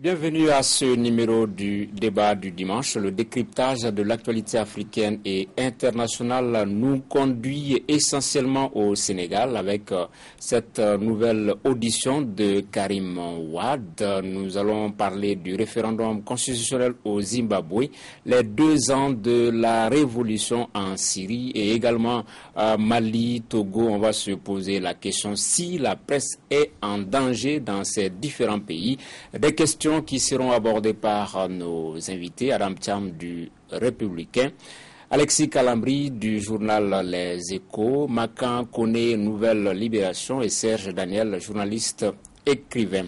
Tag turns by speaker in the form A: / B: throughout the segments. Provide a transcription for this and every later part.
A: Bienvenue à ce numéro du débat du dimanche. Le décryptage de l'actualité africaine et internationale nous conduit essentiellement au Sénégal avec cette nouvelle audition de Karim Wade. Nous allons parler du référendum constitutionnel au Zimbabwe, les 2 ans de la révolution en Syrie et également Mali, Togo. On va se poser la question si la presse est en danger dans ces différents pays. Des questions qui seront abordées par nos invités, Adam Thiam du Républicain, Alexis Calambri du journal Les Échos, Makan Kone, Nouvelle Libération et Serge Daniel, journaliste écrivain.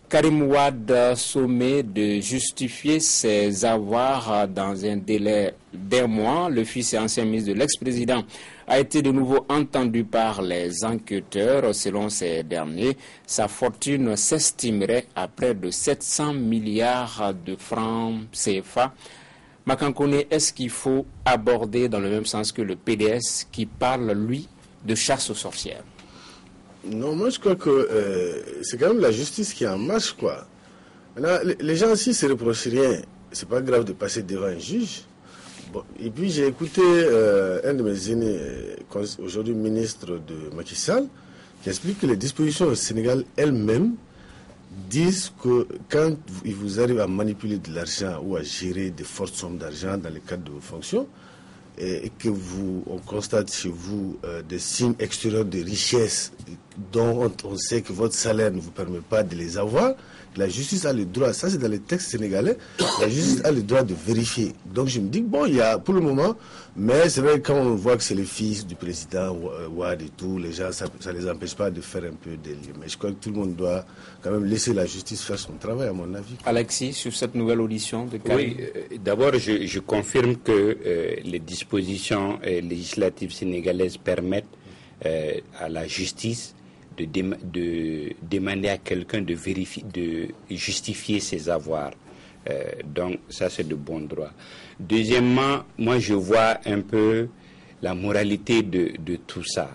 A: Karim Wade sommé de justifier ses avoirs dans un délai d'1 mois. Le fils et ancien ministre de l'ex-président a été de nouveau entendu par les enquêteurs. Selon ces derniers, sa fortune s'estimerait à près de 700 milliards de francs CFA. Makankone, est-ce qu'il faut aborder dans le même sens que le PDS qui parle, lui, de chasse aux sorcières?
B: Non, moi je crois que c'est quand même la justice qui est en marche, quoi. Maintenant, les gens aussi se reprochent rien. C'est pas grave de passer devant un juge. Bon, et puis j'ai écouté un de mes aînés, aujourd'hui ministre de Macky Sall, qui explique que les dispositions au Sénégal elles-mêmes disent que quand il vous arrive à manipuler de l'argent ou à gérer de fortes sommes d'argent dans le cadre de vos fonctions, et que on constate chez vous des signes extérieurs de richesse dont on sait que votre salaire ne vous permet pas de les avoir, la justice a le droit, ça c'est dans les textes sénégalais, la justice a le droit de vérifier. Donc je me dis que bon, il y a pour le moment, mais c'est vrai que quand on voit que c'est le fils du président Wade et tout, les gens, ça ne les empêche pas de faire un peu des lieux. Mais je crois que tout le monde doit quand même laisser la justice faire son travail, à mon avis.
A: Alexis, sur cette nouvelle audition de Karim.
C: Oui, d'abord je confirme que les dispositions législatives sénégalaises permettent à la justice de demander à quelqu'un de justifier ses avoirs. Donc ça c'est de bon droit. Deuxièmement, moi je vois un peu la moralité de tout ça,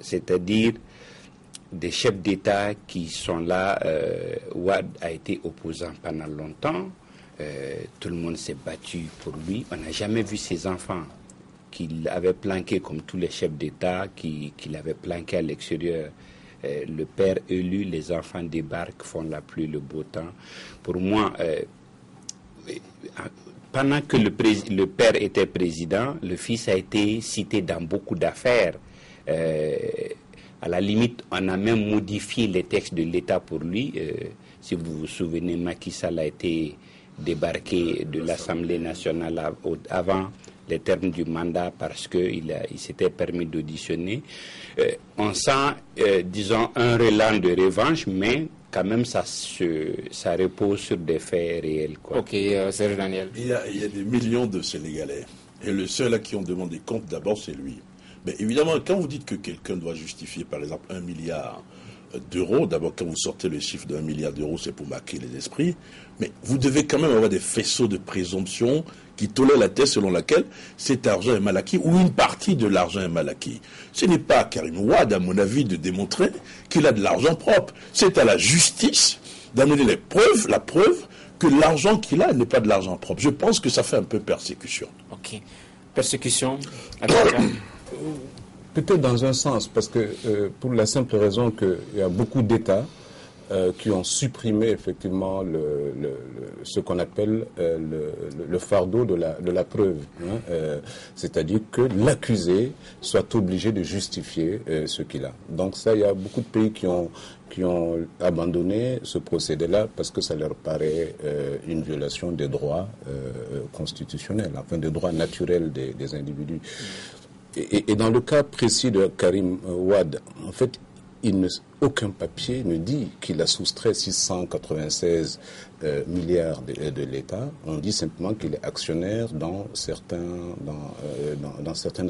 C: c'est-à-dire des chefs d'État qui sont là. Wade a été opposant pendant longtemps, tout le monde s'est battu pour lui, on n'a jamais vu ses enfants qu'il avait planqués comme tous les chefs d'État qu'il avait planqués à l'extérieur. Le père élu, les enfants débarquent, font la pluie, le beau temps. Pour moi, pendant que le père était président, le fils a été cité dans beaucoup d'affaires. À la limite, on a même modifié les textes de l'État pour lui. Si vous vous souvenez, Macky Sall a été débarqué de l'Assemblée nationale avant les termes du mandat parce qu'il s'était permis d'auditionner. On sent, disons, un relan de revanche, mais quand même ça repose sur des faits réels, quoi.
A: Ok, Serge Daniel.
D: Il y a des millions de Sénégalais. Et le seul à qui on demande des comptes d'abord, c'est lui. Mais évidemment, quand vous dites que quelqu'un doit justifier, par exemple, 1 milliard d'euros, d'abord quand vous sortez le chiffre d'1 milliard d'euros, c'est pour marquer les esprits, mais vous devez quand même avoir des faisceaux de présomption qui tolèrent la thèse selon laquelle cet argent est mal acquis ou une partie de l'argent est mal acquis. Ce n'est pas à Karim Wade, à mon avis, de démontrer qu'il a de l'argent propre. C'est à la justice d'amener la preuve que l'argent qu'il a n'est pas de l'argent propre. Je pense que ça fait un peu persécution.
A: Ok. Persécution.
E: Peut-être dans un sens, parce que pour la simple raison qu'il y a beaucoup d'États qui ont supprimé effectivement ce qu'on appelle le fardeau de la preuve, hein, c'est-à-dire que l'accusé soit obligé de justifier ce qu'il a. Donc ça, il y a beaucoup de pays qui ont abandonné ce procédé-là parce que ça leur paraît une violation des droits constitutionnels, enfin des droits naturels des individus. Et dans le cas précis de Karim Wade, en fait, aucun papier ne dit qu'il a soustrait 696 milliards de l'État. On dit simplement qu'il est actionnaire dans certaines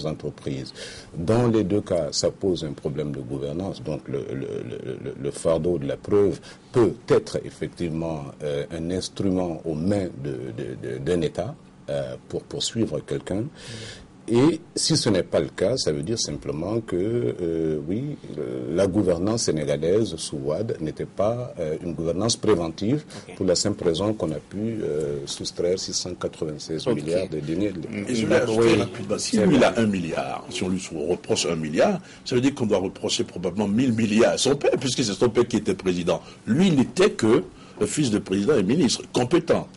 E: entreprises. Dans les 2 cas, ça pose un problème de gouvernance. Donc le fardeau de la preuve peut être effectivement un instrument aux mains d'un État pour poursuivre quelqu'un. Et si ce n'est pas le cas, ça veut dire simplement que, oui, la gouvernance sénégalaise sous Wade n'était pas une gouvernance préventive, pour la simple raison qu'on a pu soustraire 696 milliards de deniers.
D: Et je vais ajouter rapidement, si lui il a 1 milliard, si on lui reproche 1 milliard, ça veut dire qu'on doit reprocher probablement 1000 milliards à son père, puisque c'est son père qui était président. Lui, il n'était que le fils de président et ministre, compétent.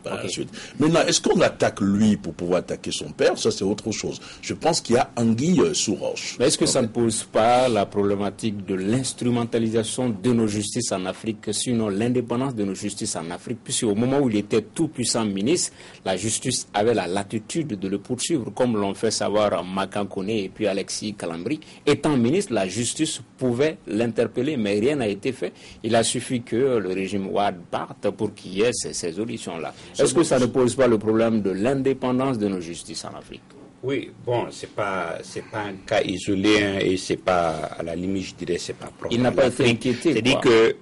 D: Maintenant, est-ce qu'on attaque lui pour pouvoir attaquer son père? Ça, c'est autre chose. Je pense qu'il y a anguille sous roche.
A: Mais est-ce que ça ne pose pas la problématique de l'instrumentalisation de nos justices en Afrique, sinon l'indépendance de nos justices en Afrique, puisque au moment où il était tout puissant ministre, la justice avait la latitude de le poursuivre, comme l'ont fait savoir Makan Koné et puis Alexis Kalambri. Étant ministre, la justice pouvait l'interpeller, mais rien n'a été fait. Il a suffi que le régime Wade parte pour qu'il y ait ces auditions-là. Est-ce que ça ne pose pas le problème de l'indépendance de nos justices en Afrique?
C: Oui, bon, c'est pas un cas isolé, hein, et c'est pas, à la limite, je dirais, c'est pas propre.
A: Il n'a pas été inquiété.
C: C'est-à-dire que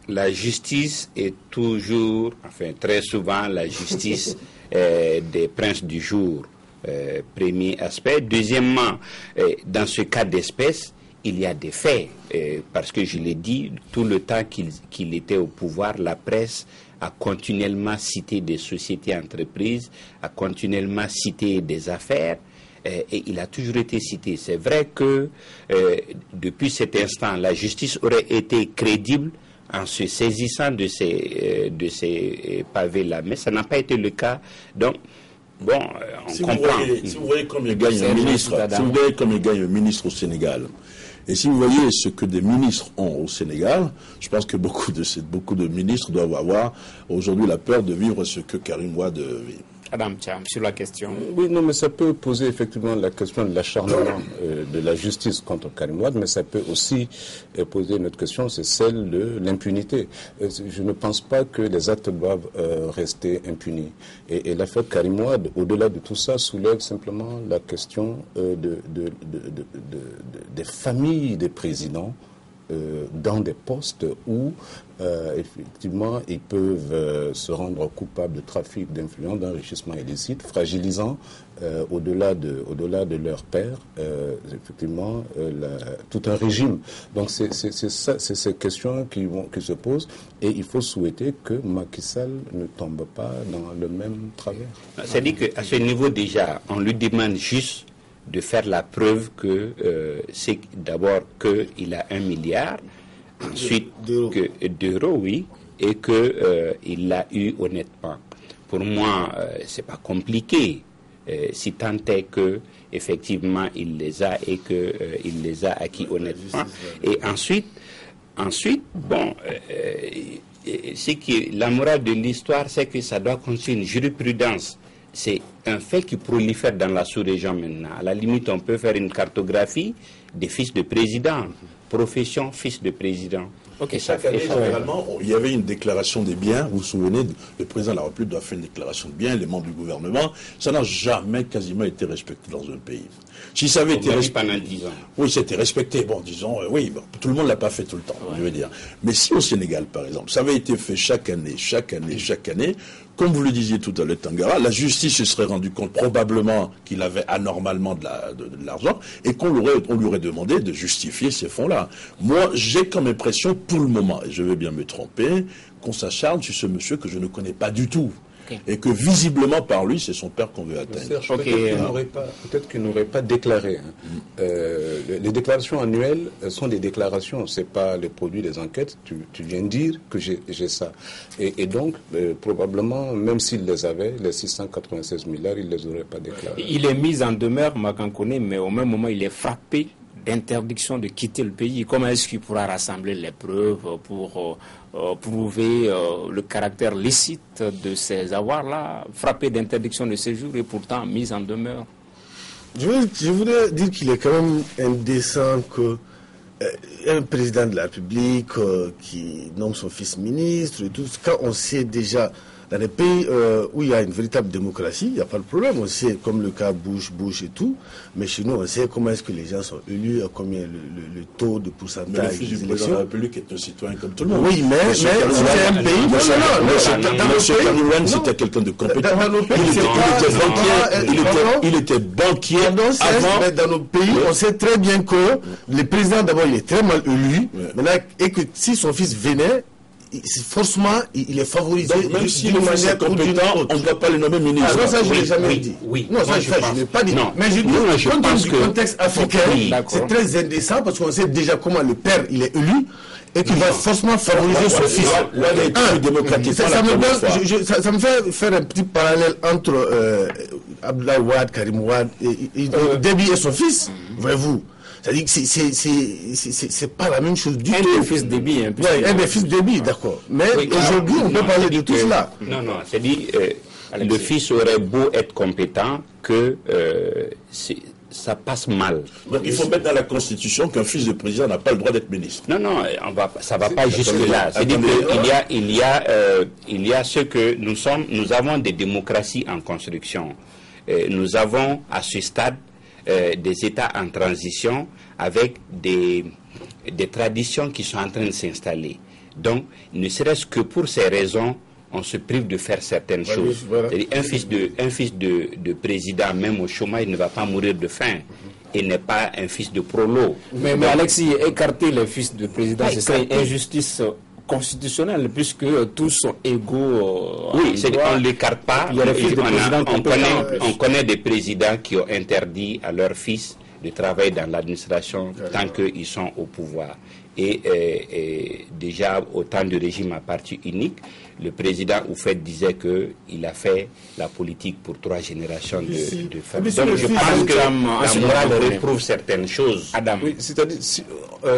C: la justice est toujours, enfin très souvent, la justice des princes du jour, premier aspect. Deuxièmement, dans ce cas d'espèce, il y a des faits, parce que je l'ai dit, tout le temps qu'il était au pouvoir, la presse a continuellement cité des sociétés entreprises, a continuellement cité des affaires, et il a toujours été cité. C'est vrai que depuis cet instant, la justice aurait été crédible en se saisissant de ces pavés-là, mais ça n'a pas été le cas. Donc, bon, on comprend.
D: Si vous voyez comme il gagne un ministre, si vous voyez comme il gagne un ministre au Sénégal, et si vous voyez ce que des ministres ont au Sénégal, je pense que beaucoup de ministres doivent avoir aujourd'hui la peur de vivre ce que Karim Wade vit.
A: Adam Thiam, sur la question.
E: Oui, non, mais ça peut poser effectivement la question de l'acharnement de la justice contre Karim Wade, mais ça peut aussi poser une autre question, c'est celle de l'impunité. Je ne pense pas que les actes doivent rester impunis. Et l'affaire Karim Wade, au-delà de tout ça, soulève simplement la question des familles des présidents dans des postes où effectivement ils peuvent se rendre coupables de trafic d'influence, d'enrichissement illicite, fragilisant au-delà de leur père effectivement tout un régime. Donc c'est ces questions qui se posent, et il faut souhaiter que Macky Sall ne tombe pas dans le même travers.
C: C'est-à-dire qu'à ce niveau déjà, on lui demande juste de faire la preuve que c'est d'abord qu'il a 1 milliard, ensuite d'euros, oui, et qu'il l'a eu honnêtement. Pour moi, c'est pas compliqué, si tant est que effectivement il les a et qu'il les a acquis honnêtement. Et ensuite, bon, c'est que la morale de l'histoire, c'est que ça doit constituer une jurisprudence. C'est un fait qui prolifère dans la sous-région maintenant. À la limite, on peut faire une cartographie des fils de président, profession fils de président.
D: Okay, chaque année, généralement, il y avait une déclaration des biens. Vous vous souvenez, le président de la République doit faire une déclaration de biens, les membres du gouvernement. Ça n'a jamais quasiment été respecté dans un pays. Si ça avait été respecté
C: pendant 10 ans.
D: Oui, c'était respecté. Bon, disons, oui, bon, tout le monde l'a pas fait tout le temps, je veux dire. Mais si au Sénégal, par exemple, ça avait été fait chaque année, comme vous le disiez tout à l'heure, Tangara, la justice se serait rendue compte probablement qu'il avait anormalement de l'argent, et on lui aurait demandé de justifier ces fonds-là. Moi, j'ai comme impression, pour le moment, et je vais bien me tromper, qu'on s'acharne sur ce monsieur que je ne connais pas du tout. Okay. Et que visiblement par lui, c'est son père qu'on veut atteindre.
E: Peut-être qu'il n'aurait pas déclaré. Hein. Les déclarations annuelles sont des déclarations, c'est pas le produit des enquêtes. Tu viens de dire que j'ai ça. Et donc, probablement, même s'il les avait, les 696 milliards, il les aurait pas déclarés.
A: Il est mis en demeure, Makan Koné, mais au même moment, il est frappé d'interdiction de quitter le pays. Comment est-ce qu'il pourra rassembler les preuves pour prouver le caractère licite de ces avoirs-là, frappé d'interdiction de séjour et pourtant mis en demeure?
B: Je voudrais dire qu'il est quand même indécent que un président de la République qui nomme son fils ministre et tout, quand on sait déjà Dans les pays où il y a une véritable démocratie, il n'y a pas de problème. On sait, comme le cas Bush et tout, mais chez nous, on sait comment est-ce que les gens sont élus, combien le taux de pourcentage.
D: Mais le fils du président de la République est un citoyen comme tout le monde.
B: Oui, mais c'est un pays.
D: M. Cameron, c'était quelqu'un de compétent.
B: Dans nos pays,
D: il était banquier
B: avant. Mais dans nos pays, on sait très bien que le président, d'abord, il est très mal élu. Maintenant, et que si son fils venait, forcément, il est favorisé.
D: Donc, même si le fils est compétent, on ne doit pas le nommer ministre.
B: Ah, non, ça, je ne l'ai jamais dit.
C: Non,
B: ça, je ne l'ai pas dit. Mais je dis, compte tenu du contexte africain, c'est très indécent parce qu'on sait déjà comment le père, il est élu. Et qu'il va forcément favoriser son fils. Ça me fait faire un petit parallèle entre Abdoulaye Wade, Karim Wade, Déby et son fils. Voyez-vous. C'est-à-dire que c'est pas la même chose du tout.
A: Un des fils Déby.
B: Un des fils Déby, d'accord. Mais aujourd'hui, on peut parler de tout cela.
C: Non, c'est-à-dire, le fils aurait beau être compétent que ça passe mal.
D: Donc il faut mettre dans la Constitution qu'un fils de président n'a pas le droit d'être ministre.
C: Non, ça va pas jusque-là. C'est-à-dire qu'il y a ce que nous avons des démocraties en construction. Nous avons à ce stade des États en transition avec des traditions qui sont en train de s'installer. Donc, ne serait-ce que pour ces raisons, on se prive de faire certaines choses. Voilà. Un fils de président, même au chômage, ne va pas mourir de faim. Et n'est pas un fils de prolo.
A: Mais Alexis, écarter les fils de président, ce serait une injustice constitutionnelle, puisque tous sont égaux.
C: Oui, on ne l'écarte pas. On connaît des présidents qui ont interdit à leurs fils de travailler dans l'administration tant qu'ils sont au pouvoir. Et déjà, au temps du régime à parti unique, le président Oufette disait qu'il a fait la politique pour 3 générations de femmes. Donc je pense que la morale reprouve certaines choses.
E: Adam. Oui, c'est-à-dire,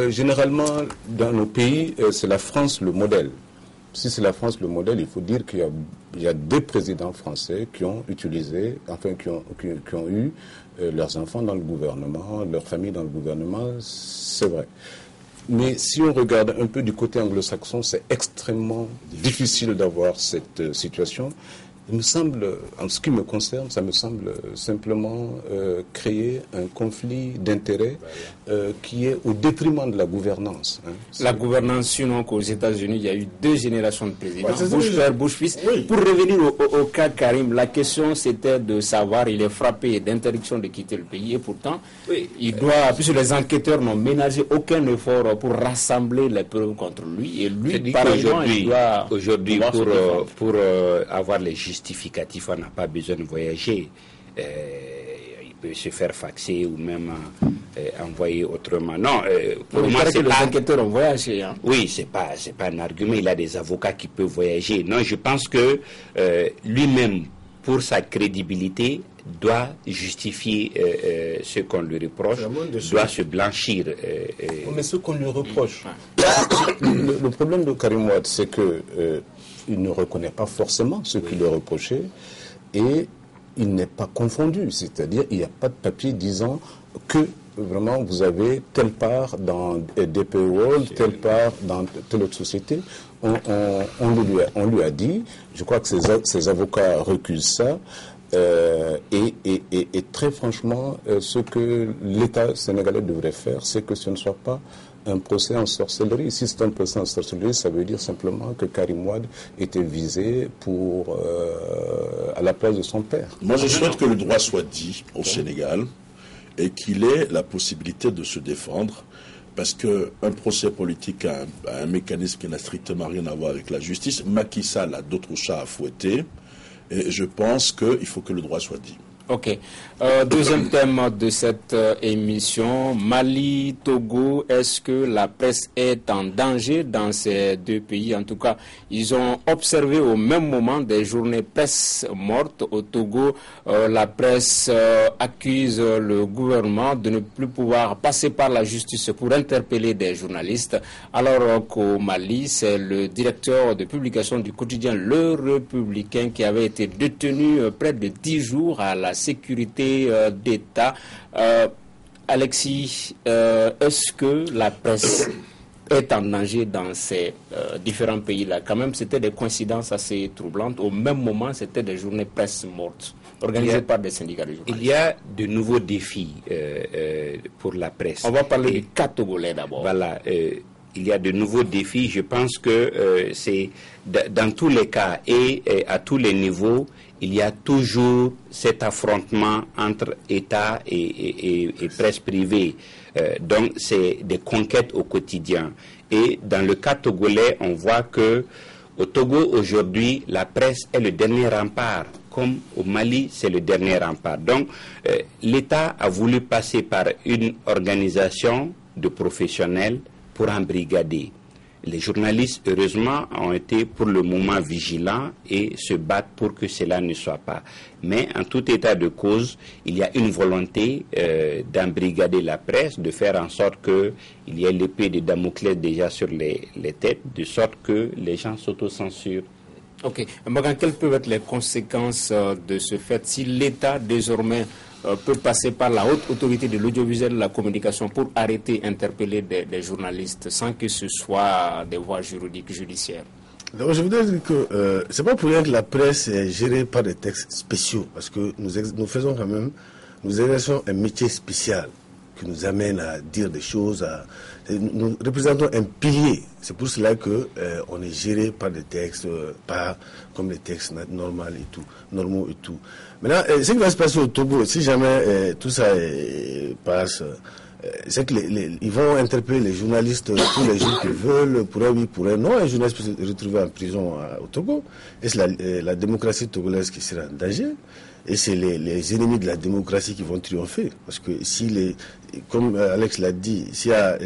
E: généralement, dans nos pays, c'est la France le modèle. Si c'est la France le modèle, il faut dire qu'il y a 2 présidents français qui ont utilisé, enfin qui ont eu leurs enfants dans le gouvernement, leur famille dans le gouvernement, c'est vrai. Mais si on regarde un peu du côté anglo-saxon, c'est extrêmement difficile d'avoir cette situation. Il me semble, en ce qui me concerne, ça me semble simplement créer un conflit d'intérêts qui est au détriment de la gouvernance.
A: La gouvernance, sinon qu'aux États-Unis, il y a eu 2 générations de présidents, Bush père, Bush fils. Oui. Pour revenir au cas Karim, la question c'était de savoir, il est frappé d'interdiction de quitter le pays et pourtant, il doit, puisque les enquêteurs n'ont ménagé aucun effort pour rassembler les preuves contre lui, et lui, par exemple, il doit...
C: Aujourd'hui, pour avoir les justificatif, on n'a pas besoin de voyager. Il peut se faire faxer ou même envoyer autrement. Non,
A: pour moi, c'est pas... Les enquêteurs ont voyagé. Hein.
C: Oui, c'est pas un argument. Il a des avocats qui peuvent voyager. Non, je pense que lui-même, pour sa crédibilité, doit justifier ce qu'on lui reproche, doit se blanchir.
E: Mais ce qu'on lui reproche, le problème de Karim Wade, c'est que il ne reconnaît pas forcément ce qu'il lui reprochait et il n'est pas confondu. C'est-à-dire il n'y a pas de papier disant que vraiment vous avez telle part dans DP World, telle part dans telle autre société. On lui a dit, je crois que ses avocats recusent ça. Et très franchement, ce que l'État sénégalais devrait faire, c'est que ce ne soit pas un procès en sorcellerie. Si c'est un procès en sorcellerie, ça veut dire simplement que Karim Wade était visé à la place de son père.
D: Moi, je souhaite que le droit soit dit au Sénégal et qu'il ait la possibilité de se défendre, parce qu'un procès politique a un mécanisme qui n'a strictement rien à voir avec la justice. Macky Sall a d'autres chats à fouetter. Et je pense qu'il faut que le droit soit dit.
A: Ok. Deuxième thème de cette émission, Mali, Togo, est-ce que la presse est en danger dans ces 2 pays? En tout cas, ils ont observé au même moment des journées presse mortes. Au Togo, la presse accuse le gouvernement de ne plus pouvoir passer par la justice pour interpeller des journalistes, alors qu'au Mali, c'est le directeur de publication du quotidien Le Républicain qui avait été détenu près de 10 jours à la sécurité d'État. Alexis, est-ce que la presse est en danger dans ces différents pays-là. Quand même, c'était des coïncidences assez troublantes. Au même moment, c'était des journées presse mortes, organisées par des syndicats de journalistes.
C: Il y a de nouveaux défis pour la presse.
A: On va parler du cas togolais d'abord.
C: Voilà, il y a de nouveaux défis. Je pense que c'est dans tous les cas et à tous les niveaux, il y a toujours cet affrontement entre État et presse privée. Donc, c'est des conquêtes au quotidien. Et dans le cas togolais, on voit que au Togo, aujourd'hui, la presse est le dernier rempart, comme au Mali, c'est le dernier rempart. Donc, l'État a voulu passer par une organisation de professionnels pour embrigader. Les journalistes, heureusement, ont été pour le moment vigilants et se battent pour que cela ne soit pas. Mais en tout état de cause, il y a une volonté d'embrigader la presse, de faire en sorte qu'il y ait l'épée de Damoclès déjà sur les têtes, de sorte que les gens s'autocensurent.
A: Ok. Magan, quelles peuvent être les conséquences de ce fait si l'État désormais peut passer par la haute autorité de l'audiovisuel et de la communication pour arrêter, interpeller des journalistes sans que ce soit des voies juridiques, judiciaires?
B: Donc, je voudrais dire que c'est pas pour rien que la presse est gérée par des textes spéciaux, parce que nous faisons quand même, nous exerçons un métier spécial qui nous amène à dire des choses, nous représentons un pilier. C'est pour cela que on est géré par des textes, pas comme les textes normaux et tout. Maintenant, ce qui va se passer au Togo, si jamais tout ça passe, c'est qu'ils vont interpeller les journalistes tous les jours qu'ils veulent, pour un oui, pour un non. Un journaliste peut se retrouver en prison au Togo. Et c'est la démocratie togolaise qui sera en danger. Et c'est les ennemis de la démocratie qui vont triompher. Parce que comme Alex l'a dit, s'il y a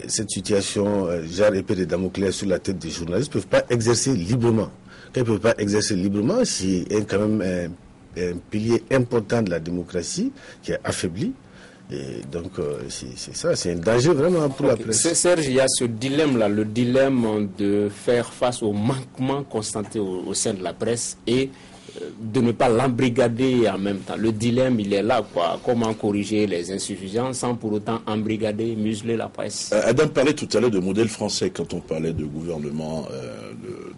B: cette situation, genre épée de Damoclès sur la tête des journalistes, ne peuvent pas exercer librement. Quand ils ne peuvent pas exercer librement, c'est quand même un pilier important de la démocratie qui est affaibli. Et donc, c'est ça, c'est un danger vraiment pour la presse.
A: Serge, il y a ce dilemme-là, le dilemme de faire face aux manquements constatés au sein de la presse et de ne pas l'embrigader en même temps. Le dilemme, il est là, quoi. Comment corriger les insuffisances sans pour autant embrigader, museler la presse.
D: Adam parlait tout à l'heure de modèle français quand on parlait de gouvernement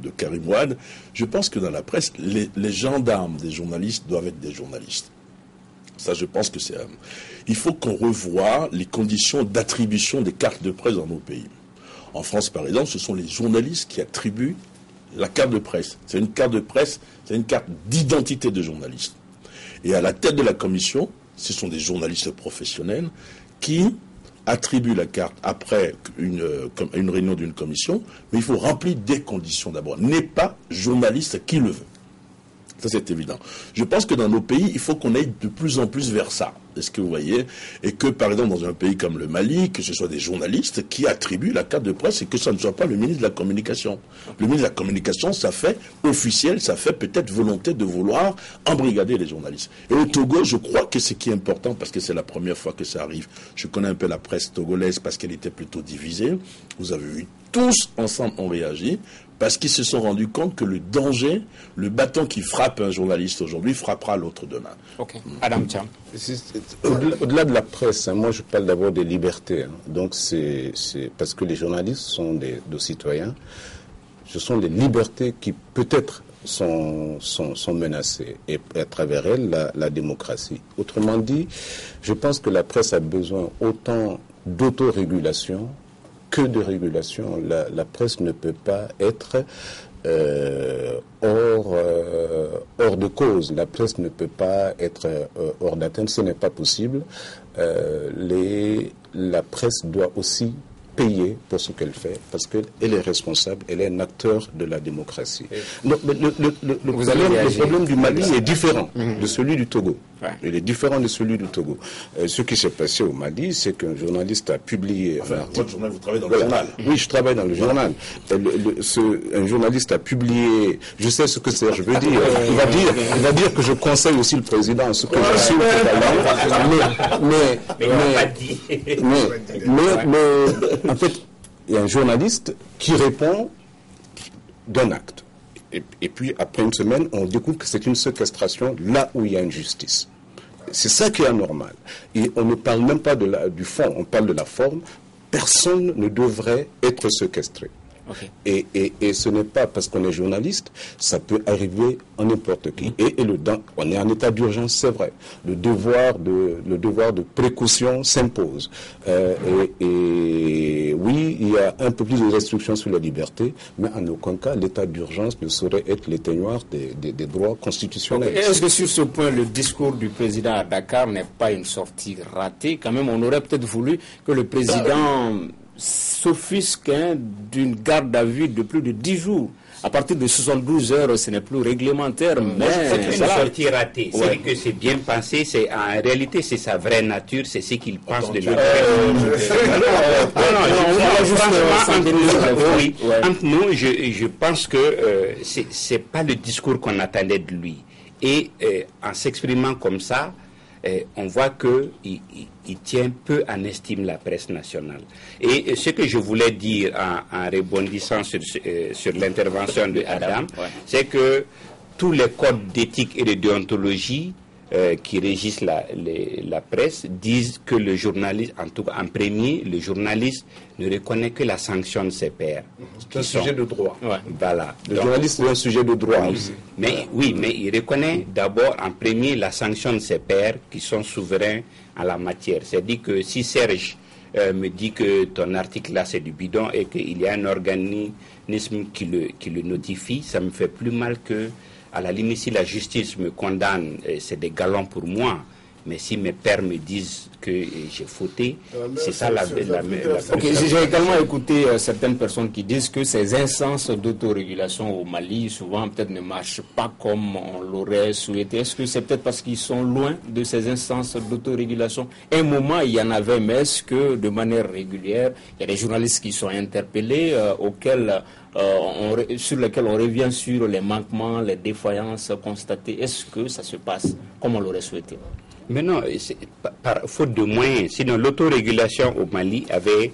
D: de Karim Wade. Je pense que dans la presse, les gendarmes des journalistes doivent être des journalistes. Ça, je pense que c'est... il faut qu'on revoie les conditions d'attribution des cartes de presse dans nos pays. En France, par exemple, ce sont les journalistes qui attribuent la carte de presse. C'est une carte de presse, c'est une carte d'identité de journaliste. Et à la tête de la commission, ce sont des journalistes professionnels qui attribuent la carte après une réunion d'une commission, mais il faut remplir des conditions d'abord. N'est pas journaliste qui le veut. Ça, c'est évident. Je pense que dans nos pays, il faut qu'on aille de plus en plus vers ça. Est-ce que vous voyez? Et que, par exemple, dans un pays comme le Mali, que ce soit des journalistes qui attribuent la carte de presse et que ça ne soit pas le ministre de la Communication. Le ministre de la Communication, ça fait officiel, ça fait peut-être volonté de vouloir embrigader les journalistes. Et au Togo, je crois que ce qui est important, parce que c'est la première fois que ça arrive, je connais un peu la presse togolaise parce qu'elle était plutôt divisée. Vous avez vu, tous ensemble ont réagi. Parce qu'ils se sont rendus compte que le danger, le bâton qui frappe un journaliste aujourd'hui, frappera l'autre demain.
A: Ok. Adam Cham.
E: Au-delà de la presse, moi je parle d'abord des libertés. Donc c'est parce que les journalistes sont des citoyens. Ce sont les libertés qui peut-être sont menacées. Et à travers elles, la démocratie. Autrement dit, je pense que la presse a besoin autant d'autorégulation que de régulation. La presse ne peut pas être hors de cause. La presse ne peut pas être hors d'atteinte. Ce n'est pas possible. La presse doit aussi payer pour ce qu'elle fait, parce qu'elle est responsable, elle est un acteur de la démocratie. Donc, le problème du Mali est différent de celui du Togo. Ouais. Il est différent de celui du Togo. Ce qui s'est passé au Mali, c'est qu'un journaliste a publié...
D: Enfin, votre journal, vous travaillez dans le journal.
E: Oui, je travaille dans le journal. Un journaliste a publié... Je sais ce que Serge veut dire. Il va dire que je conseille aussi le président, ce que je suis mais en fait, il y a un journaliste qui répond d'un acte. Et puis, après une semaine, on découvre que c'est une séquestration là où il y a une justice. C'est ça qui est anormal. Et on ne parle même pas du fond, on parle de la forme. personne ne devrait être séquestré.
A: Okay.
E: Et ce n'est pas parce qu'on est journaliste, ça peut arriver à n'importe qui. On est en état d'urgence, c'est vrai. Le devoir de précaution s'impose. Et oui, il y a un peu plus de restrictions sur la liberté, mais en aucun cas, l'état d'urgence ne saurait être l'éteignoir des droits constitutionnels.
A: Est-ce que sur ce point, le discours du président à Dakar n'est pas une sortie ratée? Quand même, on aurait peut-être voulu que le président s'offusque d'une garde à vue de plus de 10 jours. À partir de 72 heures, ce n'est plus réglementaire, mais
C: c'est une sortie ratée. C'est vrai que c'est bien pensé. En réalité, c'est sa vraie nature. C'est ce qu'il pense de la entre nous, je pense que c'est pas le discours qu'on attendait de lui. Et en s'exprimant comme ça, on voit qu'il tient peu en estime la presse nationale. Et ce que je voulais dire en rebondissant sur l'intervention de Adam, c'est que tous les codes d'éthique et de déontologie qui régissent la presse disent que le journaliste, en tout cas en premier, le journaliste ne reconnaît que la sanction de ses pairs.
E: C'est un sujet de droit.
C: Voilà.
E: Le journaliste est un sujet de droit aussi.
C: Mais il reconnaît d'abord en premier la sanction de ses pairs qui sont souverains en la matière. C'est-à-dire que si Serge me dit que ton article là c'est du bidon et qu'il y a un organisme qui le notifie, ça me fait plus mal que, à la limite, si la justice me condamne, c'est des galons pour moi. Mais si mes pères me disent que j'ai fauté, c'est ça la
A: J'ai également écouté certaines personnes qui disent que ces instances d'autorégulation au Mali, souvent, peut-être ne marchent pas comme on l'aurait souhaité. Est-ce que c'est peut-être parce qu'ils sont loin de ces instances d'autorégulation? À un moment, il y en avait, mais est-ce que de manière régulière, il y a des journalistes qui sont interpellés, sur lesquels on revient sur les manquements, les défaillances constatées? Est-ce que ça se passe comme on l'aurait souhaité?
C: Mais non, par faute de moyens. Sinon, l'autorégulation au Mali avait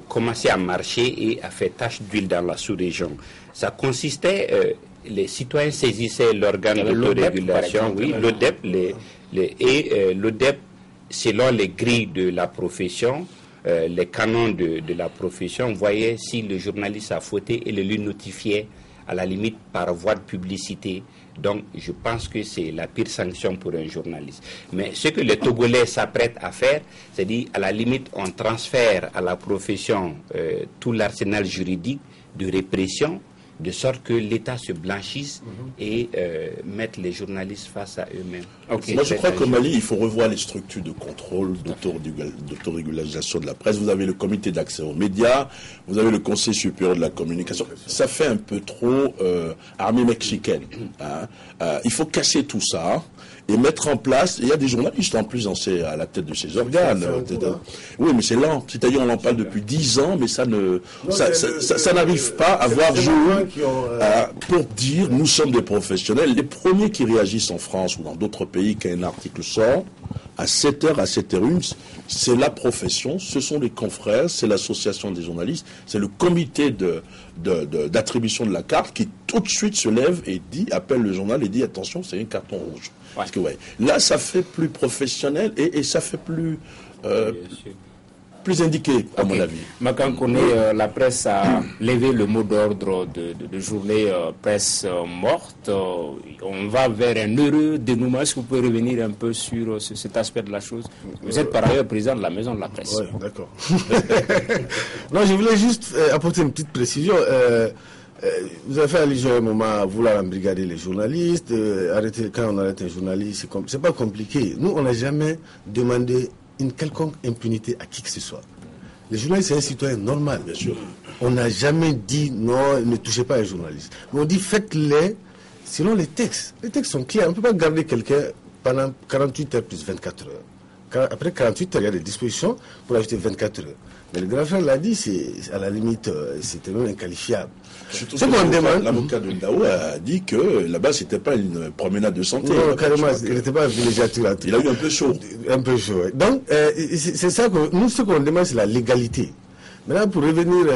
C: commencé à marcher et a fait tache d'huile dans la sous-région. Ça consistait, les citoyens saisissaient l'organe d'autorégulation, l'ODEP, l'ODEP, selon les grilles de la profession, les canons de la profession, voyait si le journaliste a fauté et le lui notifiait à la limite par voie de publicité. Donc, je pense que c'est la pire sanction pour un journaliste. Mais ce que les Togolais s'apprêtent à faire, c'est-à-dire, à la limite, on transfère à la profession tout l'arsenal juridique de répression, de sorte que l'État se blanchisse et mette les journalistes face à eux-mêmes.
D: Moi, je crois qu'au Mali, il faut revoir les structures de contrôle, d'autorégulation de la presse. Vous avez le comité d'accès aux médias, vous avez le Conseil supérieur de la communication. Ça fait un peu trop armée mexicaine. Il faut casser tout ça et mettre en place, il y a des journalistes en plus à la tête de ces organes. Oui, mais c'est lent. C'est-à-dire, on en parle depuis 10 ans, mais ça n'arrive pas à voir jour pour dire nous sommes des professionnels. Les premiers qui réagissent en France ou dans d'autres pays quand un article sort, à 7h, à 7h01, c'est la profession, ce sont les confrères, c'est l'association des journalistes, c'est le comité d'attribution de la carte qui tout de suite se lève et appelle le journal et dit attention, c'est un carton rouge. Parce que là, ça fait plus professionnel et ça fait plus indiqué, à mon avis.
A: Makan, la presse a levé le mot d'ordre de journée presse morte. On va vers un heureux dénouement. Est-ce que vous pouvez revenir un peu sur cet aspect de la chose? Vous êtes par ailleurs président de la maison de la presse.
B: Oui, d'accord. Non, je voulais juste apporter une petite précision. Vous avez fait allusion à un moment à vouloir embrigader les journalistes, quand on arrête un journaliste, c'est pas compliqué. Nous, on n'a jamais demandé une quelconque impunité à qui que ce soit. Les journalistes, c'est un citoyen normal.
D: Bien sûr.
B: On n'a jamais dit non, ne touchez pas les journalistes. Mais on dit faites-les selon les textes. Les textes sont clairs. On ne peut pas garder quelqu'un pendant 48 heures plus 24 heures. Après 48 heures, il y a des dispositions pour ajouter 24 heures. Mais le grand frère l'a dit, c'est à la limite, c'était même inqualifiable.
D: Surtout que l'avocat de Ndao a dit que là-bas, c'était pas une promenade de santé.
B: Non, carrément, il n'était pas villégiature.
D: Il a eu un peu chaud.
B: Un peu chaud, oui. Donc, c'est ça que nous, ce qu'on demande, c'est la légalité. Maintenant, pour revenir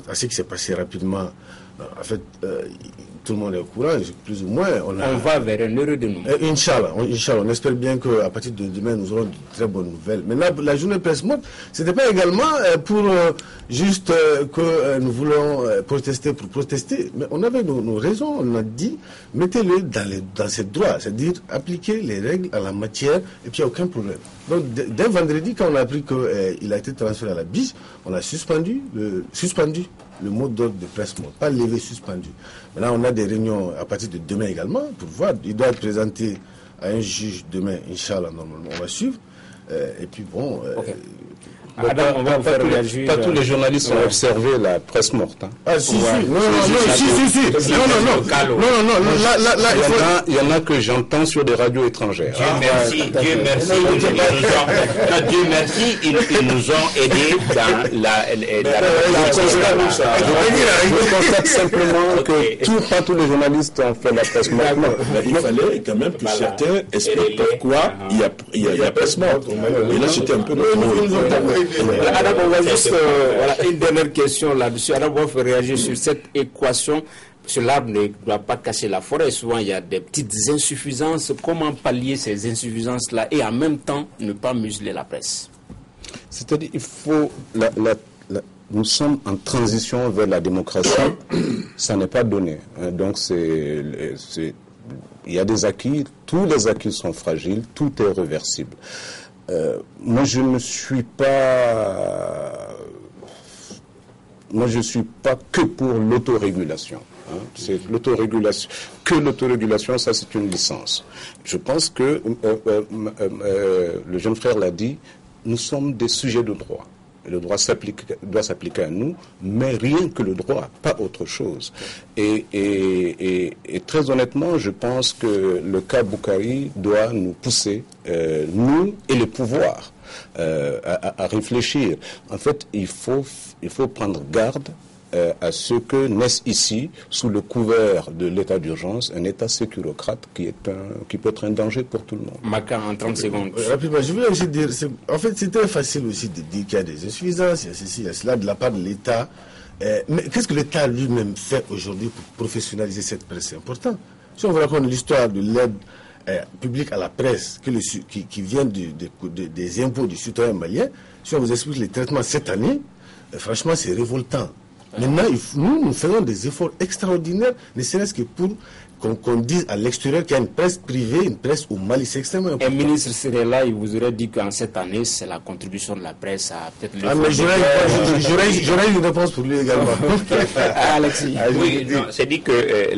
B: à ce qui s'est passé rapidement, en fait, tout le monde est au courant, plus ou moins.
A: On va vers un heureux dénouement.
B: Inch'Allah, on espère bien qu'à partir de demain, nous aurons de très bonnes nouvelles. Maintenant, la journée presse morte, ce n'était pas également pour juste que nous voulons protester pour protester, mais on avait nos raisons, on a dit, mettez-le dans ses droits, c'est-à-dire appliquer les règles à la matière, et puis il n'y a aucun problème. Donc, dès vendredi, quand on a appris qu'il a été transféré à la BIS, on a suspendu le mot d'ordre de presse morte, pas levé, suspendu. Maintenant, on a des réunions à partir de demain également pour voir. Il doit être présenté à un juge demain, Inch'Allah, normalement. On va suivre. Et puis bon.
A: Okay. Adam, on va faire réagir.
E: Pas tous les journalistes ont observé la presse morte. Hein.
B: Ah, si,
E: ouais.
B: si. Non. Il
E: y en a que j'entends sur des radios étrangères.
C: Dieu merci, ils nous ont aidés dans la
E: je constate simplement que pas tous les journalistes ont fait la presse morte.
D: Il fallait quand même que certains expliquent pourquoi il y a presse morte. Et là, c'était un peu
A: Adam, on va juste une dernière question là-dessus. Adam, on va faire réagir sur cette équation. Parce que l'arbre ne doit pas casser la forêt. Souvent, il y a des petites insuffisances. Comment pallier ces insuffisances-là et en même temps ne pas museler la presse?
E: C'est-à-dire, il faut nous sommes en transition vers la démocratie. Ça n'est pas donné. Donc, il y a des acquis. Tous les acquis sont fragiles. Tout est réversible. Moi, je ne suis pas que pour l'autorégulation. Hein. C'est l'autorégulation. Que l'autorégulation, ça c'est une licence. Je pense que le jeune frère l'a dit. Nous sommes des sujets de droit. Le droit doit s'appliquer à nous, mais rien que le droit, pas autre chose. Et très honnêtement, je pense que le cas Boukari doit nous pousser, nous et le pouvoir, à réfléchir. En fait, il faut prendre garde à ce que naisse ici, sous le couvert de l'état d'urgence, un état sécurocrate qui peut être un danger pour tout le monde.
A: Macan, en 30 secondes.
B: Rapidement, je voulais aussi dire, en fait, c'est très facile aussi de dire qu'il y a des insuffisances, il y a ceci, il y a cela, de la part de l'État. Mais qu'est-ce que l'État lui-même fait aujourd'hui pour professionnaliser cette presse? C'est important. Si on vous raconte l'histoire de l'aide publique à la presse qui vient des impôts du citoyen malien, si on vous explique les traitements cette année, franchement, c'est révoltant. Maintenant, nous faisons des efforts extraordinaires, ne serait-ce que pour qu'on dise à l'extérieur qu'il y a une presse privée, une presse au Mali, c'est extrêmement important.
A: Un ministre serait là, il vous aurait dit qu'en cette année, c'est la contribution de la presse à peut-être le...
B: Ah, mais j'aurais une réponse pour lui également.
A: Alexis.
C: Oui, c'est dit que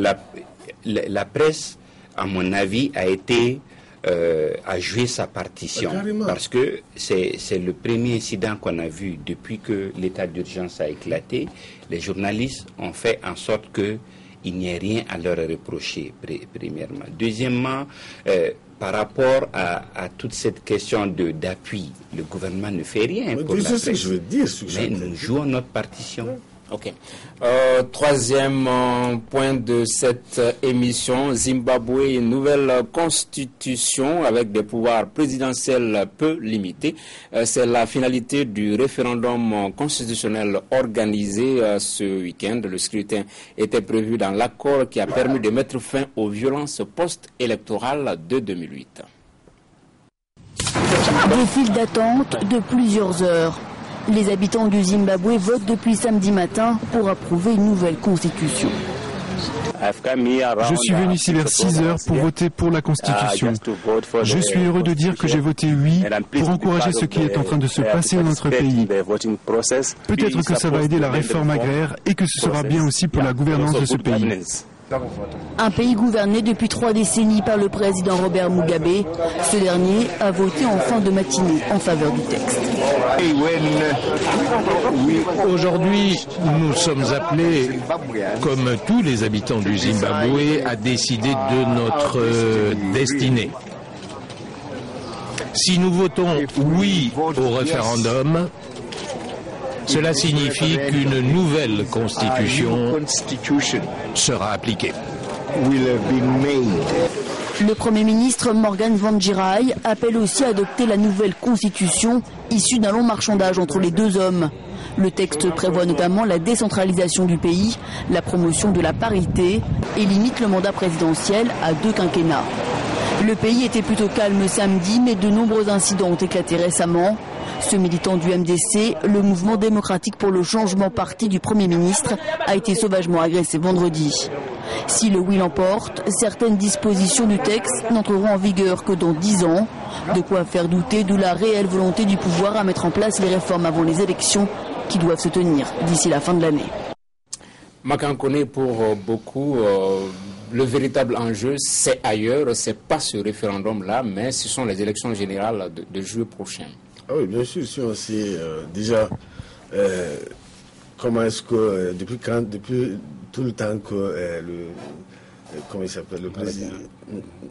C: la presse, à mon avis, a joué sa partition. Parce que c'est le premier incident qu'on a vu depuis que l'état d'urgence a éclaté. Les journalistes ont fait en sorte qu'il n'y ait rien à leur reprocher, premièrement. Deuxièmement, par rapport à toute cette question d'appui, le gouvernement ne fait rien pour la presse.
B: C'est ce que je veux dire.
C: Mais nous jouons notre partition.
A: Ok. Troisième point de cette émission, Zimbabwe, une nouvelle constitution avec des pouvoirs présidentiels peu limités. C'est la finalité du référendum constitutionnel organisé ce week-end. Le scrutin était prévu dans l'accord qui a permis de mettre fin aux violences post-électorales de 2008.
F: Des files d'attente de plusieurs heures. Les habitants du Zimbabwe votent depuis samedi matin pour approuver une nouvelle constitution.
G: Je suis venu ici vers 6 heures pour voter pour la Constitution. Je suis heureux de dire que j'ai voté oui pour encourager ce qui est en train de se passer dans notre pays. Peut-être que ça va aider la réforme agraire et que ce sera bien aussi pour la gouvernance de ce pays.
F: Un pays gouverné depuis 3 décennies par le président Robert Mugabe, ce dernier a voté en fin de matinée en faveur du texte.
H: Aujourd'hui, nous sommes appelés, comme tous les habitants du Zimbabwe, à décider de notre destinée. Si nous votons oui au référendum, cela signifie qu'une nouvelle constitution sera appliquée.
F: Le Premier ministre Morgan Tsvangirai appelle aussi à adopter la nouvelle constitution issue d'un long marchandage entre les deux hommes. Le texte prévoit notamment la décentralisation du pays, la promotion de la parité et limite le mandat présidentiel à 2 quinquennats. Le pays était plutôt calme samedi, mais de nombreux incidents ont éclaté récemment. Ce militant du MDC, le mouvement démocratique pour le changement parti du Premier ministre, a été sauvagement agressé vendredi. Si le oui l'emporte, certaines dispositions du texte n'entreront en vigueur que dans 10 ans. De quoi faire douter de la réelle volonté du pouvoir à mettre en place les réformes avant les élections qui doivent se tenir d'ici la fin de l'année.
A: Makankone, pour beaucoup, le véritable enjeu, c'est ailleurs, c'est pas ce référendum-là, mais ce sont les élections générales de juillet prochain.
B: Ah oui, bien sûr, si on sait déjà comment est-ce que, depuis tout le temps que comment il s'appelle, le président...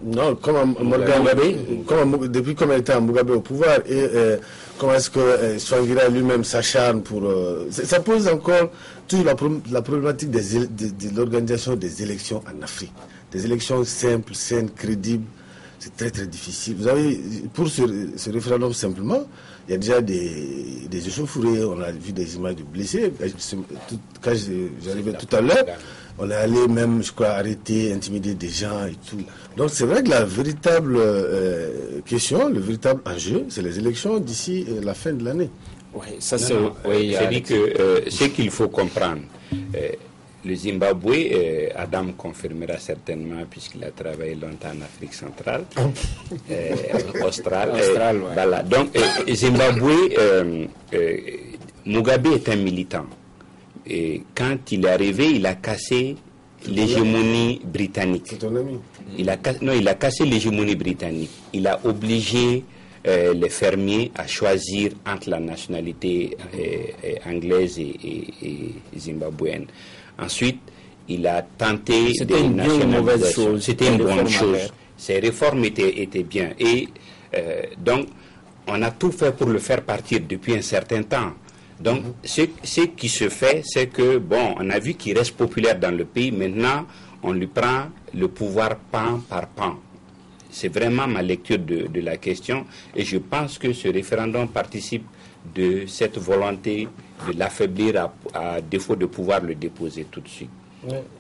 B: Non, depuis comment il était à Mugabe au pouvoir, et comment est-ce que Tsvangirai lui-même s'acharne pour... ça pose encore toujours la problématique de l'organisation des élections en Afrique. Des élections simples, saines, crédibles. C'est très très difficile. Vous avez, pour ce référendum simplement, il y a déjà des échauffourées, on a vu des images de blessés. Quand j'arrivais tout à l'heure, on est allé même, je crois, arrêter, intimider des gens et tout. Donc c'est vrai que la véritable question, le véritable enjeu, c'est les élections d'ici la fin de l'année.
C: Oui, ça c'est... C'est-à-dire que ce qu'il faut comprendre... Le Zimbabwe, Adam confirmera certainement puisqu'il a travaillé longtemps en Afrique centrale, Austral. Voilà. Donc, Zimbabwe, Mugabe est un militant. Et quand il est arrivé, il a cassé l'hégémonie britannique.
B: C'est ton ami.
C: Il a cassé l'hégémonie britannique. Il a obligé les fermiers à choisir entre la nationalité anglaise et zimbabwéenne. Ensuite, il a tenté
A: C'était une mauvaise chose.
C: C'était une bonne chose. Ces réformes étaient bien. Et donc, on a tout fait pour le faire partir depuis un certain temps. Donc, ce qui se fait, c'est que, bon, on a vu qu'il reste populaire dans le pays. Maintenant, on lui prend le pouvoir pan par pan. C'est vraiment ma lecture de la question. Et je pense que ce référendum participe de cette volonté de l'affaiblir à défaut de pouvoir le déposer tout de suite.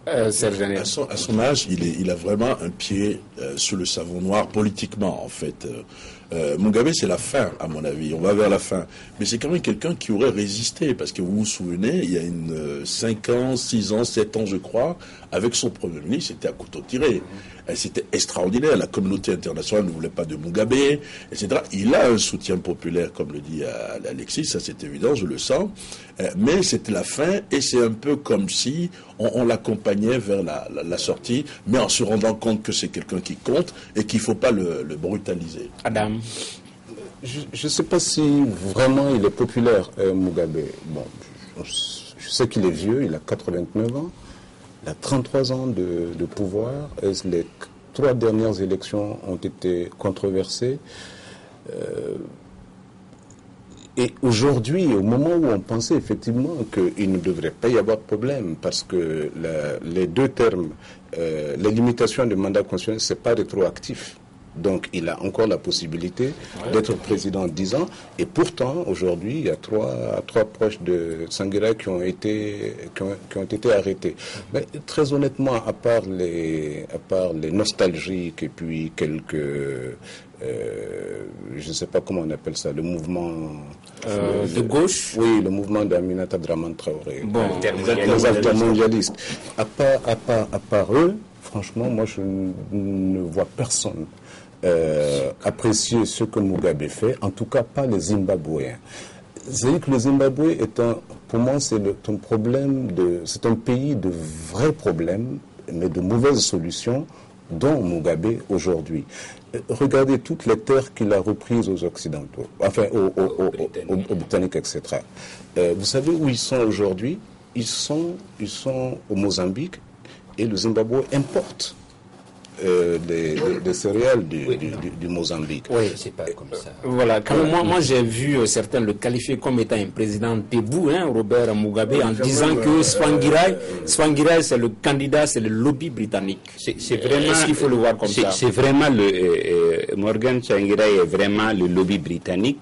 D: À son âge, il a vraiment un pied sur le savon noir politiquement, en fait. Mugabe, c'est la fin, à mon avis. On va vers la fin. Mais c'est quand même quelqu'un qui aurait résisté, parce que vous vous souvenez, il y a 5 ans, 6 ans, 7 ans, je crois, avec son premier ministre, c'était à couteau tiré. C'était extraordinaire. La communauté internationale ne voulait pas de Mugabe, etc. Il a un soutien populaire, comme le dit Alexis, ça c'est évident, je le sens. Mais c'était la fin, et c'est un peu comme si on l'accompagnait vers la sortie, mais en se rendant compte que c'est quelqu'un qui compte et qu'il ne faut pas le brutaliser.
A: Adam.
E: Je ne sais pas si vraiment il est populaire, Mugabe. Bon, je sais qu'il est vieux, il a 89 ans. Il a 33 ans de pouvoir. Les 3 dernières élections ont été controversées. Et aujourd'hui, au moment où on pensait effectivement qu'il ne devrait pas y avoir de problème, parce que les 2 termes, les limitations du mandat constitutionnel, ce n'est pas rétroactif. Donc il a encore la possibilité d'être président 10 ans. Et pourtant, aujourd'hui, il y a trois proches de Tsvangirai qui ont été arrêtés. Mais très honnêtement, à part les nostalgiques et puis quelques... je ne sais pas comment on appelle ça, le mouvement...
A: de gauche.
E: Oui, le mouvement d'Aminata Draman Traoré.
A: Bon,
E: les altermondialistes. À part eux, franchement, moi je ne vois personne apprécier ce que Mugabe fait, en tout cas pas les Zimbabwéens. C'est-à-dire que le Zimbabwe est pour moi c'est un problème c'est un pays de vrais problèmes, mais de mauvaises solutions, dont Mugabe aujourd'hui. Regardez toutes les terres qu'il a reprises aux Occidentaux, enfin aux Britanniques, etc. Vous savez où ils sont aujourd'hui? Ils sont au Mozambique, et le Zimbabwe importe des céréales du Mozambique.
C: Oui, c'est pas comme ça.
A: Voilà, quand moi j'ai vu certains le qualifier comme étant un président debout, Robert Mugabe, en disant que Tsvangirai c'est le candidat, c'est le lobby britannique.
C: C'est vraiment,
A: est-ce qu'il faut le voir comme ça?
C: C'est vraiment Morgan Tsvangirai est vraiment le lobby britannique,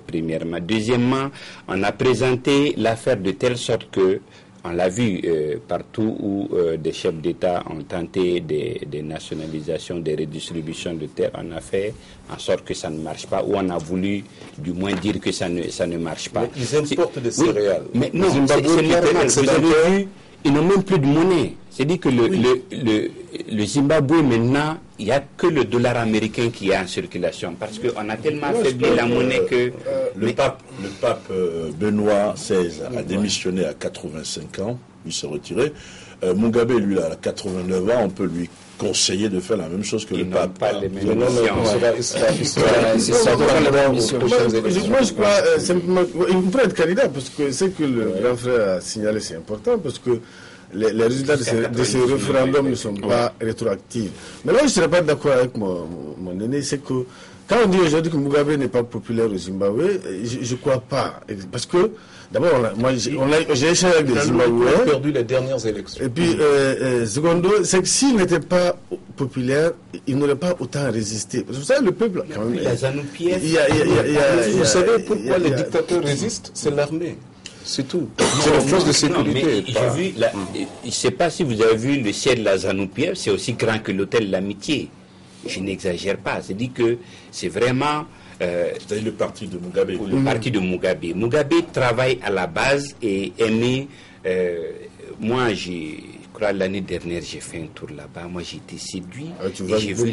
C: premièrement. Deuxièmement, on a présenté l'affaire de telle sorte que on l'a vu partout où des chefs d'État ont tenté des nationalisations, des redistributions de terres, on a fait en sorte que ça ne marche pas, ou on a voulu du moins dire que ça ne marche pas.
E: Mais ils importent des céréales.
C: Mais non, c'est normal. Vous avez vu, ils n'ont même plus de monnaie. C'est-à-dire que le Zimbabwe maintenant, il n'y a que le dollar américain qui est en circulation parce qu'on a tellement affaibli la monnaie que...
D: Le pape Benoît XVI a démissionné à 85 ans, il s'est retiré. Mugabe, lui, à 89 ans, on peut lui conseiller de faire la même chose que le pape.
C: Pas les mêmes
B: Moi, je crois simplement... Il pourrait être candidat parce que ce que le grand frère a signalé, c'est important parce que les résultats de ces référendums ne sont pas rétroactifs. Mais là, je ne serais pas d'accord avec mon aîné, c'est que quand on dit aujourd'hui que Mugabe n'est pas populaire au Zimbabwe, je ne crois pas. Parce que, d'abord, j'ai échangé avec des Zimbabwéens.
E: Il a perdu les dernières élections.
B: Et puis, secondo, c'est que s'il n'était pas populaire, il n'aurait pas autant résisté. Vous savez, le peuple, quand même...
E: Vous savez pourquoi les dictateurs résistent? C'est l'armée. C'est tout. C'est la force de sécurité.
C: Je ne sais pas si vous avez vu le ciel de la ZANU-PF, c'est aussi grand que l'hôtel de l'amitié. Je n'exagère pas. C'est-à-dire que c'est vraiment...
D: c'est le parti de Mugabe.
C: Le parti de Mugabe. Mugabe travaille à la base et est né... moi, je crois l'année dernière, j'ai fait un tour là-bas. Moi, j'ai été séduit et j'ai vu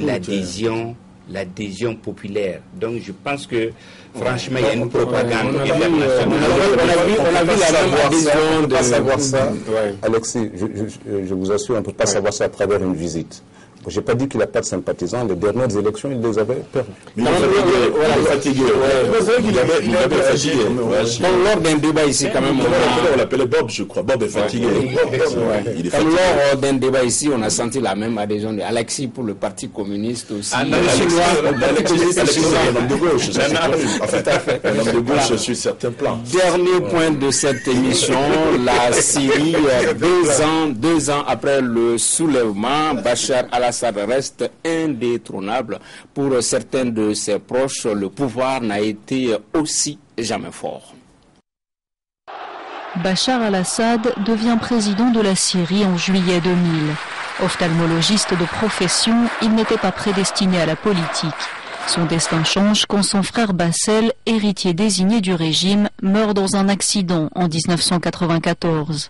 C: l'adhésion populaire. Donc, je pense que, franchement, il y a une propagande internationale.
E: On a vu la même adhésion. On ne peut pas savoir ça. Alexis, je vous assure, on ne peut pas savoir ça à travers une visite. Je n'ai pas dit qu'il n'a pas de sympathisants. Les dernières élections, il les avait perdues.
D: Mais il est fatigué.
B: C'est vrai qu'il avait fatigué.
A: Lors d'un débat ici, quand même,
D: on l'appelait Bob, je crois. Bob est fatigué. Il est fatigué.
A: Lors d'un débat ici, on a senti la même adhésion d'Alexis pour le Parti communiste aussi.
D: Alexis est un homme de gauche. Un homme de gauche sur certains plans.
A: Dernier point de cette émission, la Syrie, 2 ans après le soulèvement, Bachar al-Assad reste indétrônable. Pour certains de ses proches, le pouvoir n'a été aussi jamais fort.
F: Bachar al-Assad devient président de la Syrie en juillet 2000. Ophtalmologiste de profession, il n'était pas prédestiné à la politique. Son destin change quand son frère Bassel, héritier désigné du régime, meurt dans un accident en 1994.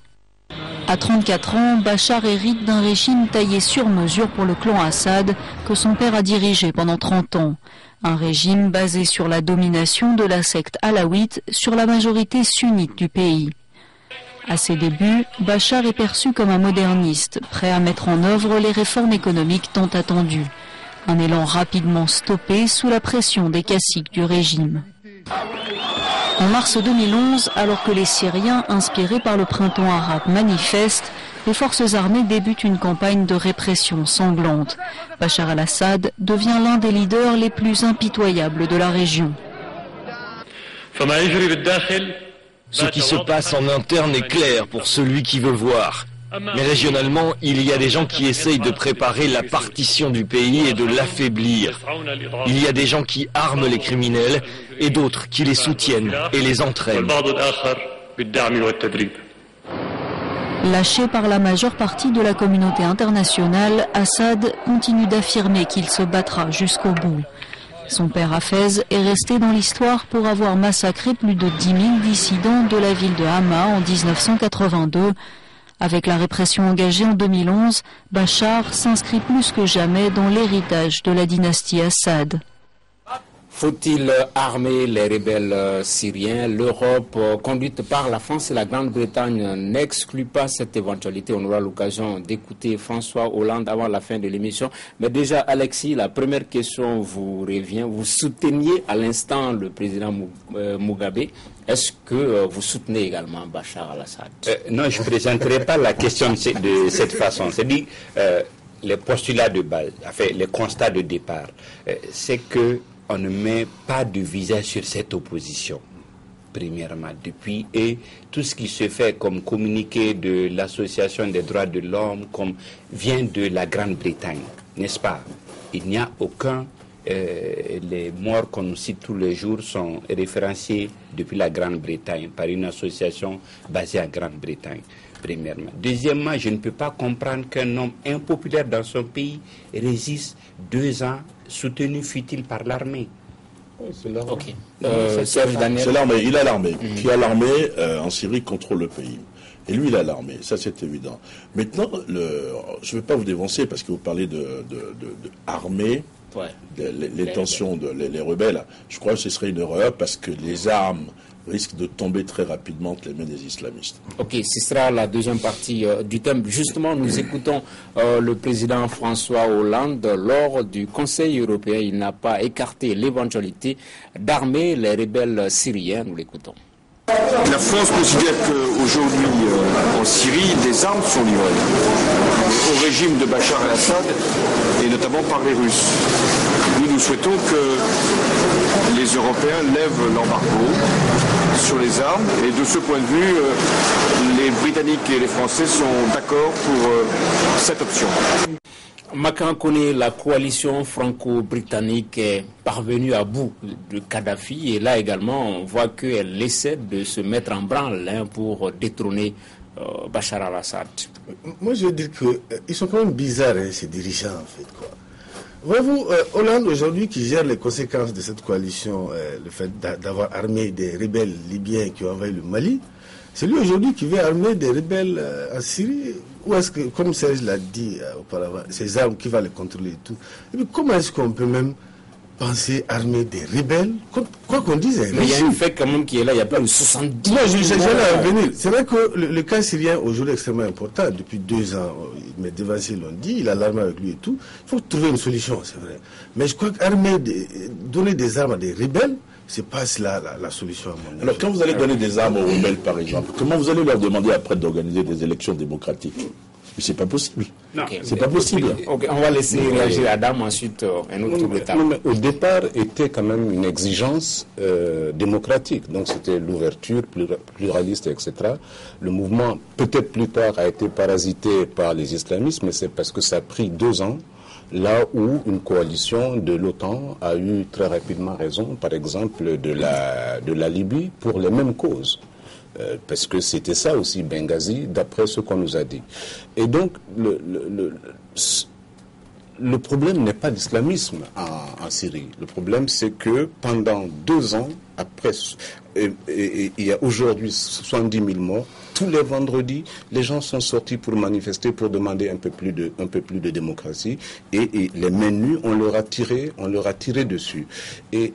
F: À 34 ans, Bachar hérite d'un régime taillé sur mesure pour le clan Assad que son père a dirigé pendant 30 ans. Un régime basé sur la domination de la secte alaouite sur la majorité sunnite du pays. À ses débuts, Bachar est perçu comme un moderniste, prêt à mettre en œuvre les réformes économiques tant attendues. Un élan rapidement stoppé sous la pression des caciques du régime. En mars 2011, alors que les Syriens, inspirés par le printemps arabe, manifestent, les forces armées débutent une campagne de répression sanglante. Bachar al-Assad devient l'un des leaders les plus impitoyables de la région.
I: Ce qui se passe en interne est clair pour celui qui veut voir. Mais régionalement, il y a des gens qui essayent de préparer la partition du pays et de l'affaiblir. Il y a des gens qui arment les criminels et d'autres qui les soutiennent et les entraînent.
F: Lâché par la majeure partie de la communauté internationale, Assad continue d'affirmer qu'il se battra jusqu'au bout. Son père Hafez est resté dans l'histoire pour avoir massacré plus de 10 000 dissidents de la ville de Hama en 1982. Avec la répression engagée en 2011, Bachar s'inscrit plus que jamais dans l'héritage de la dynastie Assad.
A: Faut-il armer les rebelles syriens? L'Europe, conduite par la France et la Grande-Bretagne, n'exclut pas cette éventualité. On aura l'occasion d'écouter François Hollande avant la fin de l'émission. Mais déjà, Alexis, la première question vous revient. Vous souteniez à l'instant le président Mugabe. Est-ce que vous soutenez également Bachar al-Assad?
C: Non, je ne présenterai pas la question de cette façon. C'est-à-dire, les postulats de base, enfin les constats de départ, c'est que on ne met pas de visage sur cette opposition. Premièrement, depuis, et tout ce qui se fait comme communiqué de l'Association des droits de l'homme vient de la Grande-Bretagne, n'est-ce pas? Il n'y a aucun, les morts qu'on nous cite tous les jours sont référencés depuis la Grande-Bretagne par une association basée en Grande-Bretagne, premièrement. Deuxièmement, je ne peux pas comprendre qu'un homme impopulaire dans son pays résiste 2 ans, soutenu fut-il par l'armée.
D: C'est l'armée. Il a l'armée. Qui a l'armée en Syrie contrôle le pays. Et lui, il a l'armée. Ça, c'est évident. Maintenant, je ne vais pas vous dévancer parce que vous parlez de armée, les tensions, les rebelles. Je crois que ce serait une erreur parce que les armes risquent de tomber très rapidement entre les mains des islamistes.
A: Ok, ce sera la deuxième partie du thème. Justement, nous écoutons le président François Hollande lors du Conseil européen. Il n'a pas écarté l'éventualité d'armer les rebelles syriens. Nous l'écoutons.
J: La France considère qu'aujourd'hui, en Syrie, des armes sont livrées au régime de Bachar el-Assad et notamment par les Russes. Nous souhaitons que les Européens lèvent l'embargo sur les armes et de ce point de vue, les Britanniques et les Français sont d'accord pour cette option.
A: Makan connaît la coalition franco-britannique est parvenue à bout de Kadhafi et là également on voit qu'elle essaie de se mettre en branle pour détrôner Bachar al-Assad.
B: Moi je veux dire qu'ils sont quand même bizarres ces dirigeants en fait quoi. Voyez-vous, Hollande aujourd'hui qui gère les conséquences de cette coalition, le fait d'avoir armé des rebelles libyens qui ont envahi le Mali, c'est lui aujourd'hui qui veut armer des rebelles en Syrie. Ou est-ce que, comme Serge l'a dit auparavant, ces armes qui vont les contrôler et tout. Et puis comment est-ce qu'on peut même penser armer des rebelles, quoi qu'on dise.
A: Mais il y a un fait quand même qui est là, il y a plus de 70
B: Non, j'allais revenir. C'est vrai que le cas syrien aujourd'hui est extrêmement important. Depuis 2 ans, mes devanciers l'ont dit, il a l'armée avec lui et tout. Il faut trouver une solution, c'est vrai. Mais je crois qu'armer, donner des armes à des rebelles, c'est pas cela la solution à mon avis.
D: Alors quand vous allez donner des armes aux rebelles par exemple, comment vous allez leur demander après d'organiser des élections démocratiques? Mais c'est pas possible.
A: Okay.
D: C'est pas possible.
A: Okay. On va laisser réagir Adam, ensuite un autre tour de table.
E: Au départ, était quand même une exigence démocratique. Donc c'était l'ouverture pluraliste, etc. Le mouvement, peut-être plus tard, a été parasité par les islamistes, mais c'est parce que ça a pris 2 ans. Là où une coalition de l'OTAN a eu très rapidement raison, par exemple, de la Libye, pour les mêmes causes. Parce que c'était ça aussi, Benghazi, d'après ce qu'on nous a dit. Et donc, le problème n'est pas l'islamisme en Syrie. Le problème, c'est que pendant 2 ans, après, il y a aujourd'hui 70 000 morts. Tous les vendredis, les gens sont sortis pour manifester, pour demander un peu plus de démocratie. Et les mains nues, on leur a tiré dessus. Et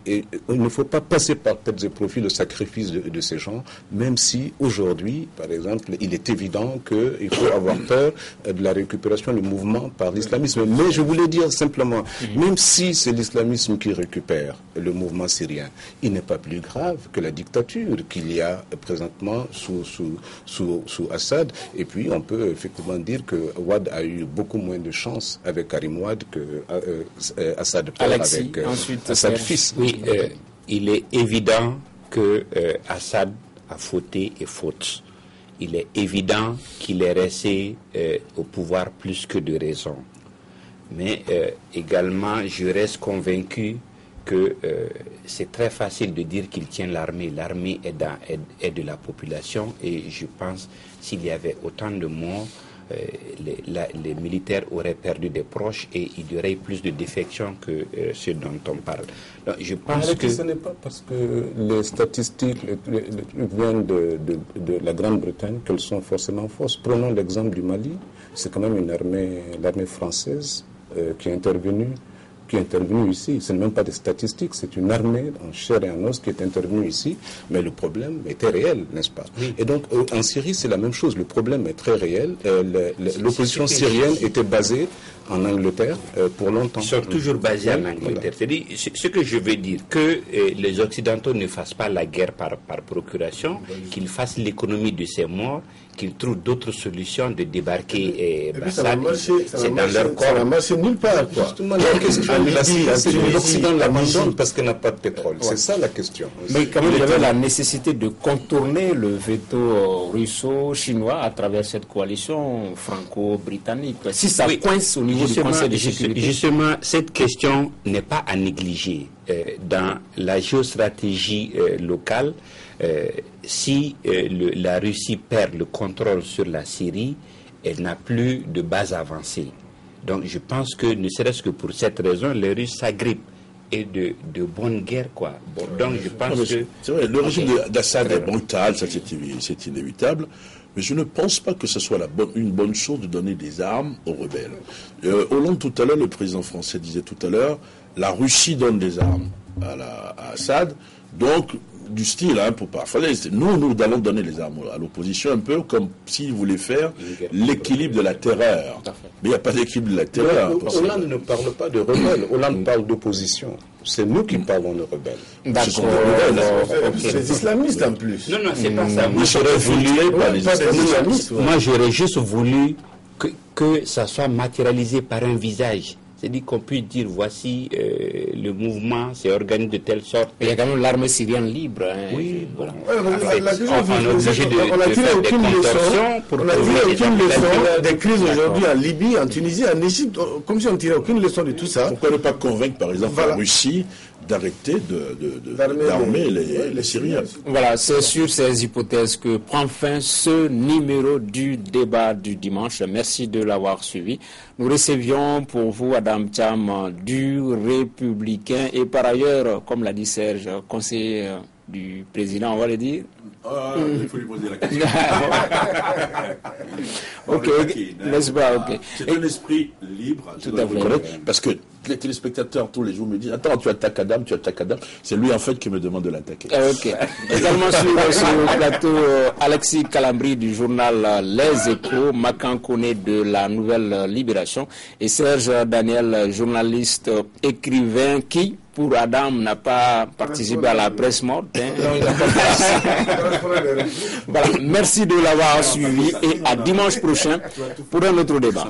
E: il ne faut pas passer par pertes et profits le sacrifice de ces gens, même si aujourd'hui, par exemple, il est évident qu'il faut avoir peur de la récupération du mouvement par l'islamisme. Mais je voulais dire simplement, même si c'est l'islamisme qui récupère le mouvement syrien, il n'est pas plus grave que la dictature qu'il y a présentement sous Assad. Et puis on peut effectivement dire que Ouad a eu beaucoup moins de chance avec Karim Ouad que Assad
A: avec
E: Assad fils.
C: Oui, il est évident que Assad a fauté et faute. Il est évident qu'il est resté au pouvoir plus que de raison. Mais également, je reste convaincu que c'est très facile de dire qu'il tient l'armée. L'armée est de la population et je pense s'il y avait autant de morts, les militaires auraient perdu des proches et il y aurait plus de défections que ce dont on parle. Donc, je pense que
E: ce n'est pas parce que les statistiques viennent de la Grande-Bretagne qu'elles sont forcément fausses. Prenons l'exemple du Mali. C'est quand même l'armée française qui est intervenue qui est intervenue ici. Ce n'est même pas des statistiques, c'est une armée en chair et en os qui est intervenue ici. Mais le problème était réel, n'est-ce pas? Oui. Et donc, en Syrie, c'est la même chose. Le problème est très réel. L'opposition syrienne était basée en Angleterre pour longtemps.
C: Ils sont toujours basés en Angleterre. C'est-à-dire, ce que je veux dire, que les Occidentaux ne fassent pas la guerre par procuration, qu'ils fassent l'économie de ces morts, qu'ils trouvent d'autres solutions de débarquer Bassad. C'est dans leur corps.
B: Ça va marcher nulle part, quoi.
E: Justement, la question, c'est que l'Occident l'abandonne parce qu'elle n'a pas de pétrole. C'est ça la question.
A: Mais quand même, il y avait la nécessité de contourner le veto russo-chinois à travers cette coalition franco-britannique. Si ça coince au niveau du Conseil de sécurité.
C: Justement, cette question n'est pas à négliger. Dans la géostratégie locale, si la Russie perd le contrôle sur la Syrie, elle n'a plus de base avancée. Donc je pense que, ne serait-ce que pour cette raison, les Russes s'agrippent. Et de bonne guerre, quoi. Bon, donc je pense que...
D: C'est vrai, le régime d'Assad est brutal, ça c'est inévitable. Mais je ne pense pas que ce soit une bonne chose de donner des armes aux rebelles. Hollande, tout à l'heure, le président français disait tout à l'heure, la Russie donne des armes à Assad, donc du style, pour pas. Nous allons donner les armes à l'opposition, un peu comme s'ils voulaient faire l'équilibre de la terreur. Mais il n'y a pas d'équilibre de la terreur.
E: Hollande ne parle pas de rebelles, Hollande parle d'opposition. C'est nous qui parlons de rebelles.
B: D'accord. C'est des islamistes en plus.
C: Non, c'est pas ça.
D: Moi,
C: j'aurais juste voulu que ça soit matérialisé par un visage. C'est-à-dire qu'on puisse dire, voici le mouvement s'est organisé de telle sorte.
A: Il y a quand même l'armée syrienne libre. Hein.
C: Oui, voilà.
B: On n'a tiré aucune leçon des crises aujourd'hui en Libye, en Tunisie, en Égypte, comme si on ne tirait aucune leçon de tout ça.
D: Pourquoi ne pas convaincre, par exemple, la Russie d'arrêter d'armer les Syriens?
A: Voilà, c'est sur ces hypothèses que prend fin ce numéro du débat du dimanche. Merci de l'avoir suivi. Nous recevions pour vous Adam Thiam du Républicain et par ailleurs, comme l'a dit Serge, conseiller du président, on va le dire.
D: Il faut lui poser la question.
A: Ok, n'est-ce pas? Ok.
D: C'est un esprit libre,
A: tout à fait.
D: Parce que les téléspectateurs tous les jours me disent, attends, tu attaques Adam. C'est lui en fait qui me demande de l'attaquer.
A: Ok. Également sur le plateau, Alexis Calambri du journal Les Échos, Macan Koné de la Nouvelle Libération et Serge Daniel, journaliste écrivain qui, pour Adam, n'a pas participé à la presse morte. Voilà. Merci de l'avoir suivi et à dimanche prochain pour un autre débat.